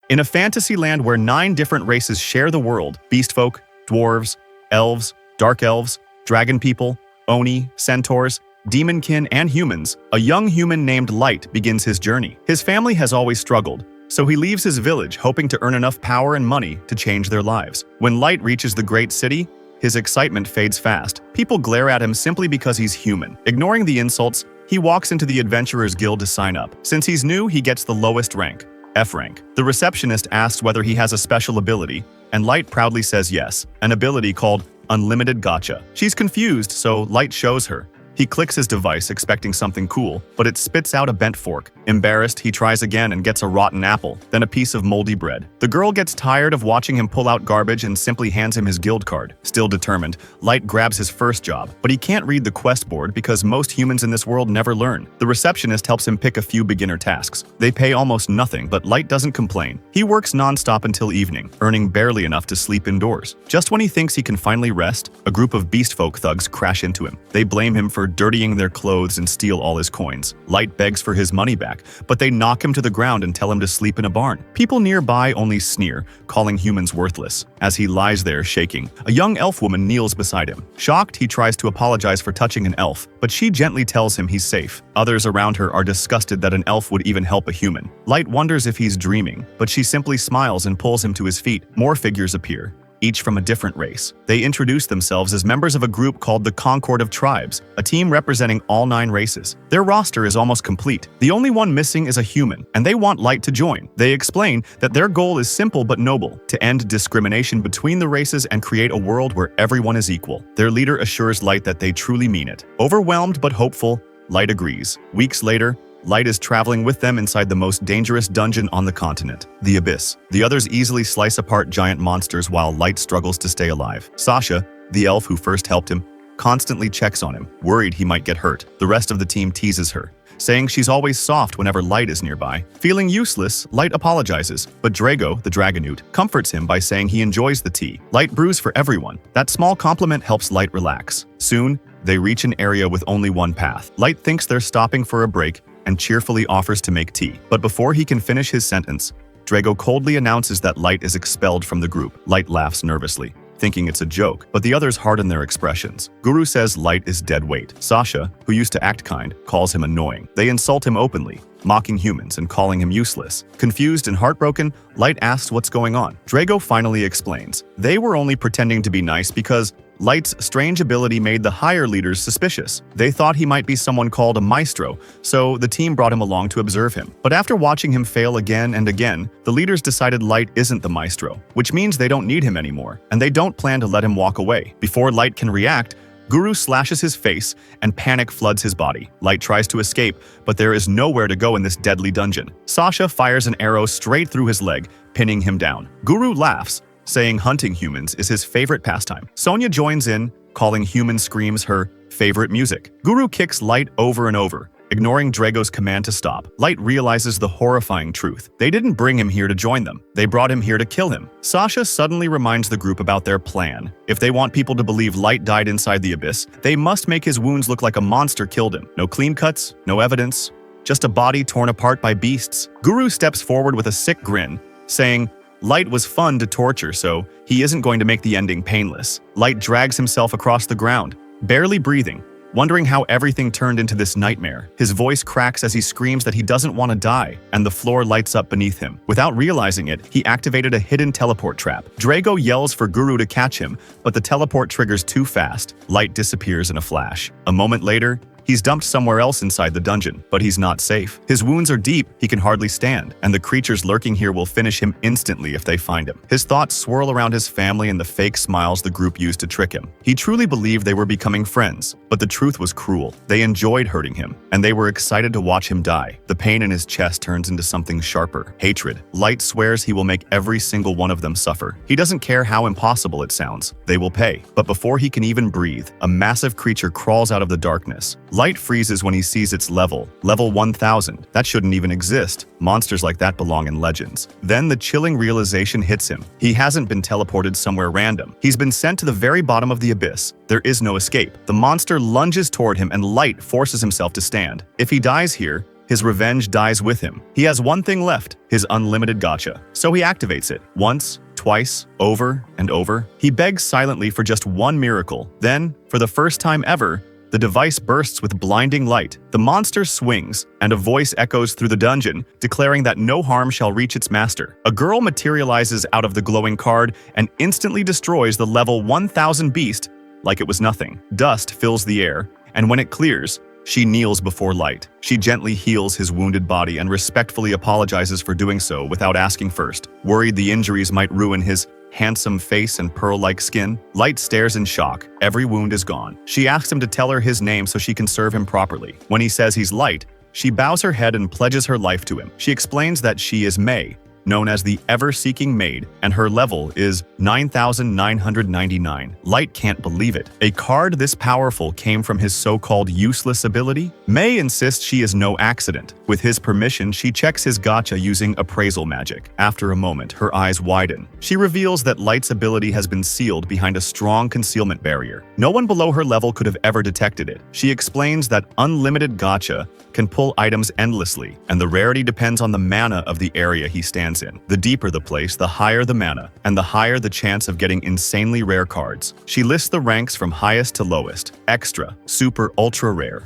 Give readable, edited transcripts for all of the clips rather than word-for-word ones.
In a fantasy land where 9 different races share the world, beast folk, dwarves, elves, dark elves, dragon people, oni, centaurs, demonkin, and humans, a young human named Light begins his journey. His family has always struggled, so he leaves his village hoping to earn enough power and money to change their lives. When Light reaches the great city, his excitement fades fast. People glare at him simply because he's human. Ignoring the insults, he walks into the Adventurers Guild to sign up. Since he's new, he gets the lowest rank, F rank. The receptionist asks whether he has a special ability, and Light proudly says yes, an ability called Unlimited Gotcha. She's confused, so Light shows her. He clicks his device expecting something cool, but it spits out a bent fork. Embarrassed, he tries again and gets a rotten apple, then a piece of moldy bread. The girl gets tired of watching him pull out garbage and simply hands him his guild card. Still determined, Light grabs his first job, but he can't read the quest board because most humans in this world never learn. The receptionist helps him pick a few beginner tasks. They pay almost nothing, but Light doesn't complain. He works non-stop until evening, earning barely enough to sleep indoors. Just when he thinks he can finally rest, a group of beast folk thugs crash into him. They blame him for dirtying their clothes and steal all his coins. Light begs for his money back, but they knock him to the ground and tell him to sleep in a barn. People nearby only sneer, calling humans worthless. As he lies there shaking, a young elf woman kneels beside him. Shocked, he tries to apologize for touching an elf, but she gently tells him he's safe. Others around her are disgusted that an elf would even help a human. Light wonders if he's dreaming, but she simply smiles and pulls him to his feet. More figures appear, each from a different race. They introduce themselves as members of a group called the Concord of Tribes, a team representing all 9 races. Their roster is almost complete. The only one missing is a human, and they want Light to join. They explain that their goal is simple but noble, to end discrimination between the races and create a world where everyone is equal. Their leader assures Light that they truly mean it. Overwhelmed but hopeful, Light agrees. Weeks later, Light is traveling with them inside the most dangerous dungeon on the continent, the Abyss. The others easily slice apart giant monsters while Light struggles to stay alive. Sasha, the elf who first helped him, constantly checks on him, worried he might get hurt. The rest of the team teases her, saying she's always soft whenever Light is nearby. Feeling useless, Light apologizes, but Drago, the Dragonute, comforts him by saying he enjoys the tea. Light brews for everyone. That small compliment helps Light relax. Soon, they reach an area with only one path. Light thinks they're stopping for a break and cheerfully offers to make tea. But before he can finish his sentence, Drago coldly announces that Light is expelled from the group. Light laughs nervously, thinking it's a joke, but the others harden their expressions. Guru says Light is dead weight. Sasha, who used to act kind, calls him annoying. They insult him openly, mocking humans and calling him useless. Confused and heartbroken, Light asks what's going on. Drago finally explains. They were only pretending to be nice because Light's strange ability made the higher leaders suspicious. They thought he might be someone called a maestro, so the team brought him along to observe him. But after watching him fail again and again, the leaders decided Light isn't the maestro, which means they don't need him anymore, and they don't plan to let him walk away. Before Light can react, Guru slashes his face and panic floods his body. Light tries to escape, but there is nowhere to go in this deadly dungeon. Sasha fires an arrow straight through his leg, pinning him down. Guru laughs, saying hunting humans is his favorite pastime. Sonia joins in, calling human screams her favorite music. Guru kicks Light over and over, ignoring Drago's command to stop. Light realizes the horrifying truth. They didn't bring him here to join them. They brought him here to kill him. Sasha suddenly reminds the group about their plan. If they want people to believe Light died inside the Abyss, they must make his wounds look like a monster killed him. No clean cuts, no evidence, just a body torn apart by beasts. Guru steps forward with a sick grin, saying, Light was fun to torture, so he isn't going to make the ending painless. Light drags himself across the ground, barely breathing, wondering how everything turned into this nightmare. His voice cracks as he screams that he doesn't want to die, and the floor lights up beneath him. Without realizing it, he activated a hidden teleport trap. Drago yells for Guru to catch him, but the teleport triggers too fast. Light disappears in a flash. A moment later, he's dumped somewhere else inside the dungeon, but he's not safe. His wounds are deep, he can hardly stand, and the creatures lurking here will finish him instantly if they find him. His thoughts swirl around his family and the fake smiles the group used to trick him. He truly believed they were becoming friends, but the truth was cruel. They enjoyed hurting him, and they were excited to watch him die. The pain in his chest turns into something sharper, hatred. Light swears he will make every single one of them suffer. He doesn't care how impossible it sounds. They will pay. But before he can even breathe, a massive creature crawls out of the darkness. Light freezes when he sees its level 1000. That shouldn't even exist. Monsters like that belong in legends. Then the chilling realization hits him. He hasn't been teleported somewhere random. He's been sent to the very bottom of the abyss. There is no escape. The monster lunges toward him and Light forces himself to stand. If he dies here, his revenge dies with him. He has one thing left, his unlimited gacha. So he activates it. Once, twice, over and over. He begs silently for just one miracle. Then, for the first time ever, the device bursts with blinding light. The monster swings, and a voice echoes through the dungeon, declaring that no harm shall reach its master. A girl materializes out of the glowing card and instantly destroys the level 1000 beast like it was nothing. Dust fills the air, and when it clears, she kneels before Light. She gently heals his wounded body and respectfully apologizes for doing so without asking first. Worried the injuries might ruin his handsome face and pearl-like skin, Light stares in shock. Every wound is gone. She asks him to tell her his name so she can serve him properly. When he says he's Light, she bows her head and pledges her life to him. She explains that she is May, known as the Ever-Seeking Maid, and her level is 9,999. Light can't believe it. A card this powerful came from his so-called useless ability? May insists she is no accident. With his permission, she checks his gacha using appraisal magic. After a moment, her eyes widen. She reveals that Light's ability has been sealed behind a strong concealment barrier. No one below her level could have ever detected it. She explains that unlimited gacha can pull items endlessly, and the rarity depends on the mana of the area he stands in. The deeper the place, the higher the mana, and the higher the chance of getting insanely rare cards. She lists the ranks from highest to lowest: extra, super, ultra rare,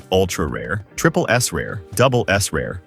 triple S rare, double S rare,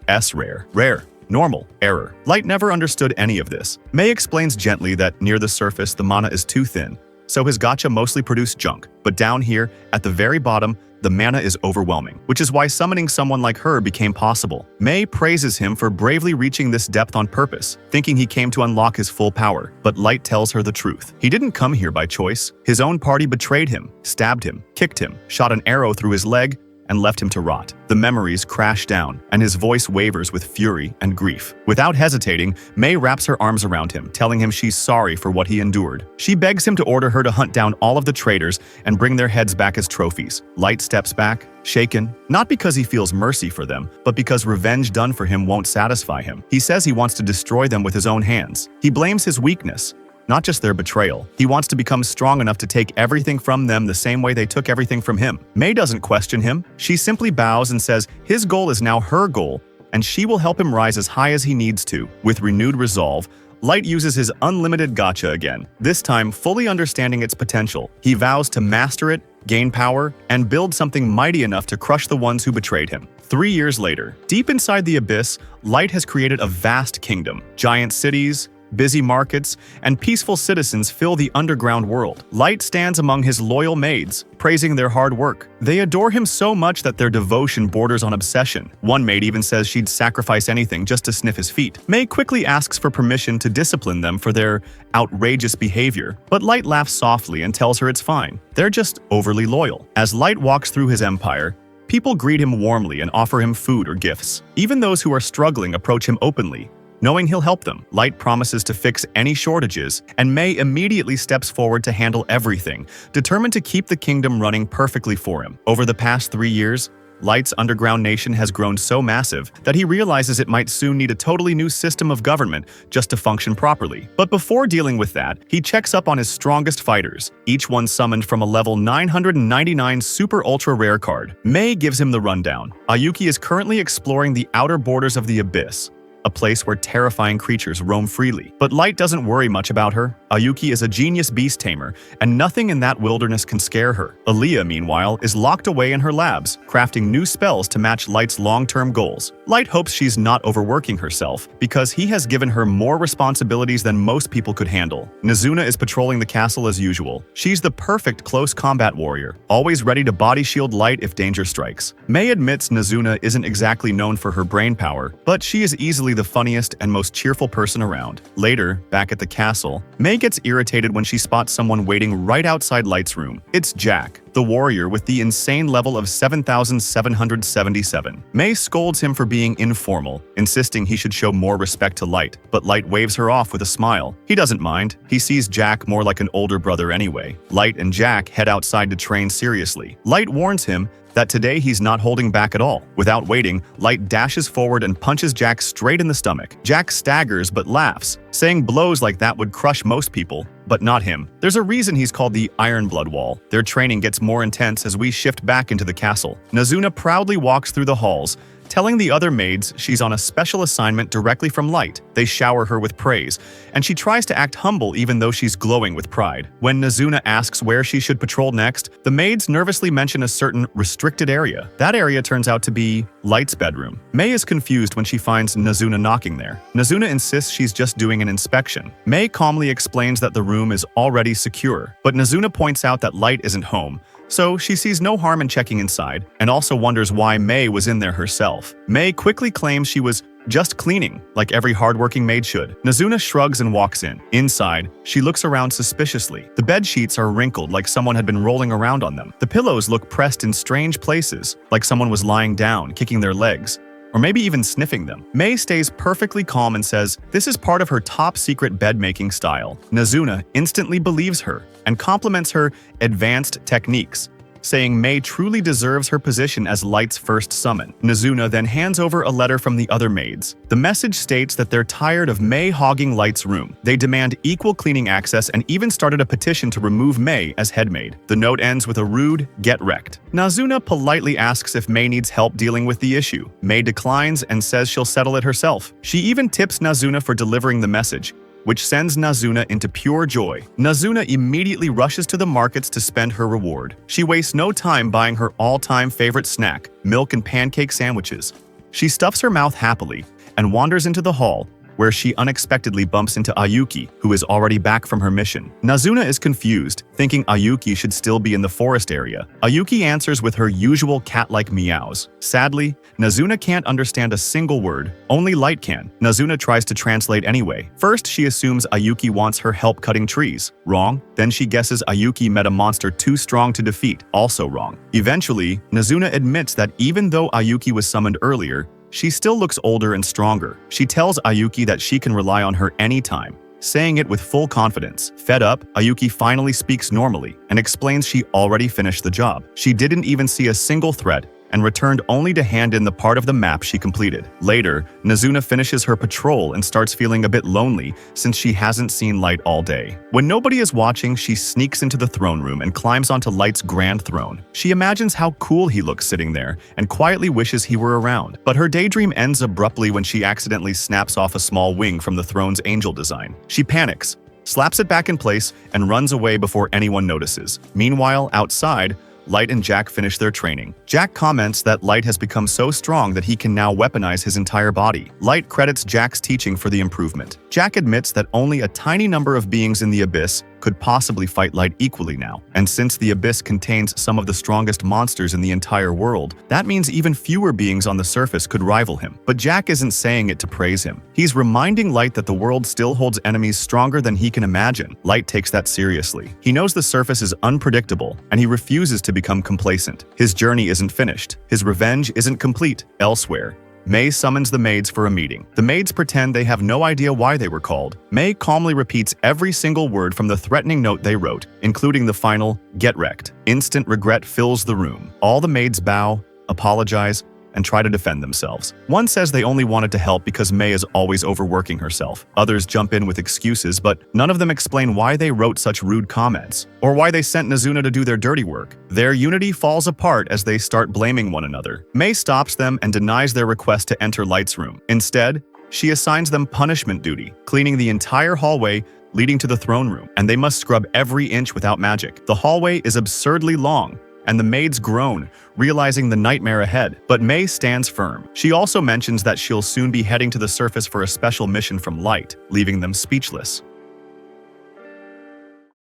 rare, normal, error. Light never understood any of this. May explains gently that near the surface the mana is too thin, so his gacha mostly produce junk, but down here, at the very bottom, the mana is overwhelming, which is why summoning someone like her became possible. May praises him for bravely reaching this depth on purpose, thinking he came to unlock his full power, but Light tells her the truth. He didn't come here by choice. His own party betrayed him, stabbed him, kicked him, shot an arrow through his leg, and left him to rot. The memories crash down, and his voice wavers with fury and grief. Without hesitating, May wraps her arms around him, telling him she's sorry for what he endured. She begs him to order her to hunt down all of the traitors and bring their heads back as trophies. Light steps back, shaken, not because he feels mercy for them, but because revenge done for him won't satisfy him. He says he wants to destroy them with his own hands. He blames his weakness, not just their betrayal. He wants to become strong enough to take everything from them the same way they took everything from him. May doesn't question him. She simply bows and says his goal is now her goal, and she will help him rise as high as he needs to. With renewed resolve, Light uses his unlimited gacha again, this time fully understanding its potential. He vows to master it, gain power, and build something mighty enough to crush the ones who betrayed him. 3 years later, deep inside the abyss, Light has created a vast kingdom. Giant cities, busy markets, and peaceful citizens fill the underground world. Light stands among his loyal maids, praising their hard work. They adore him so much that their devotion borders on obsession. One maid even says she'd sacrifice anything just to sniff his feet. May quickly asks for permission to discipline them for their outrageous behavior, but Light laughs softly and tells her it's fine. They're just overly loyal. As Light walks through his empire, people greet him warmly and offer him food or gifts. Even those who are struggling approach him openly, knowing he'll help them. Light promises to fix any shortages, and May immediately steps forward to handle everything, determined to keep the kingdom running perfectly for him. Over the past 3 years, Light's underground nation has grown so massive that he realizes it might soon need a totally new system of government just to function properly. But before dealing with that, he checks up on his strongest fighters, each one summoned from a level 999 super ultra rare card. May gives him the rundown. Ayuki is currently exploring the outer borders of the abyss, a place where terrifying creatures roam freely. But Light doesn't worry much about her. Ayuki is a genius beast tamer, and nothing in that wilderness can scare her. Aaliyah, meanwhile, is locked away in her labs, crafting new spells to match Light's long-term goals. Light hopes she's not overworking herself, because he has given her more responsibilities than most people could handle. Nazuna is patrolling the castle as usual. She's the perfect close combat warrior, always ready to body shield Light if danger strikes. May admits Nazuna isn't exactly known for her brain power, but she is easily the funniest and most cheerful person around. Later, back at the castle, May gets irritated when she spots someone waiting right outside Light's room. It's Jack, the warrior with the insane level of 7,777. May scolds him for being informal, insisting he should show more respect to Light, but Light waves her off with a smile. He doesn't mind. He sees Jack more like an older brother anyway. Light and Jack head outside to train seriously. Light warns him that today he's not holding back at all. Without waiting, Light dashes forward and punches Jack straight in the stomach. Jack staggers but laughs, saying blows like that would crush most people, but not him. There's a reason he's called the Iron Blood Wall. Their training gets more intense as we shift back into the castle. Nazuna proudly walks through the halls, telling the other maids she's on a special assignment directly from Light. They shower her with praise, and she tries to act humble even though she's glowing with pride. When Nazuna asks where she should patrol next, the maids nervously mention a certain restricted area. That area turns out to be Light's bedroom. May is confused when she finds Nazuna knocking there. Nazuna insists she's just doing an inspection. May calmly explains that the room is already secure, but Nazuna points out that Light isn't home, so she sees no harm in checking inside, and also wonders why May was in there herself. May quickly claims she was just cleaning, like every hardworking maid should. Nazuna shrugs and walks in. Inside, she looks around suspiciously. The bed sheets are wrinkled like someone had been rolling around on them. The pillows look pressed in strange places, like someone was lying down, kicking their legs, or maybe even sniffing them. May stays perfectly calm and says this is part of her top-secret bed-making style. Nazuna instantly believes her and compliments her advanced techniques, saying May truly deserves her position as Light's first summon. Nazuna then hands over a letter from the other maids. The message states that they're tired of May hogging Light's room. They demand equal cleaning access and even started a petition to remove May as head maid. The note ends with a rude, "Get wrecked." Nazuna politely asks if May needs help dealing with the issue. May declines and says she'll settle it herself. She even tips Nazuna for delivering the message, which sends Nazuna into pure joy. Nazuna immediately rushes to the markets to spend her reward. She wastes no time buying her all-time favorite snack, milk and pancake sandwiches. She stuffs her mouth happily and wanders into the hall, where she unexpectedly bumps into Ayuki, who is already back from her mission. Nazuna is confused, thinking Ayuki should still be in the forest area. Ayuki answers with her usual cat-like meows. Sadly, Nazuna can't understand a single word. Only Light can. Nazuna tries to translate anyway. First, she assumes Ayuki wants her help cutting trees. Wrong. Then she guesses Ayuki met a monster too strong to defeat. Also wrong. Eventually, Nazuna admits that even though Ayuki was summoned earlier, she still looks older and stronger. She tells Ayuki that she can rely on her anytime, saying it with full confidence. Fed up, Ayuki finally speaks normally and explains she already finished the job. She didn't even see a single threat and returned only to hand in the part of the map she completed. Later, Nazuna finishes her patrol and starts feeling a bit lonely since she hasn't seen Light all day. When nobody is watching, she sneaks into the throne room and climbs onto Light's grand throne. She imagines how cool he looks sitting there and quietly wishes he were around. But her daydream ends abruptly when she accidentally snaps off a small wing from the throne's angel design. She panics, slaps it back in place, and runs away before anyone notices. Meanwhile, outside, Light and Jack finish their training. Jack comments that Light has become so strong that he can now weaponize his entire body. Light credits Jack's teaching for the improvement. Jack admits that only a tiny number of beings in the Abyss could possibly fight Light equally now. And since the Abyss contains some of the strongest monsters in the entire world, that means even fewer beings on the surface could rival him. But Jack isn't saying it to praise him. He's reminding Light that the world still holds enemies stronger than he can imagine. Light takes that seriously. He knows the surface is unpredictable, and he refuses to become complacent. His journey isn't finished. His revenge isn't complete. Elsewhere, May summons the maids for a meeting. The maids pretend they have no idea why they were called. May calmly repeats every single word from the threatening note they wrote, including the final, "Get wrecked." Instant regret fills the room. All the maids bow, apologize, and try to defend themselves. One says they only wanted to help because May is always overworking herself. Others jump in with excuses, but none of them explain why they wrote such rude comments, or why they sent Nazuna to do their dirty work. Their unity falls apart as they start blaming one another. May stops them and denies their request to enter Light's room. Instead, she assigns them punishment duty, cleaning the entire hallway leading to the throne room, and they must scrub every inch without magic. The hallway is absurdly long, and the maids groan, realizing the nightmare ahead. But May stands firm. She also mentions that she'll soon be heading to the surface for a special mission from Light, leaving them speechless.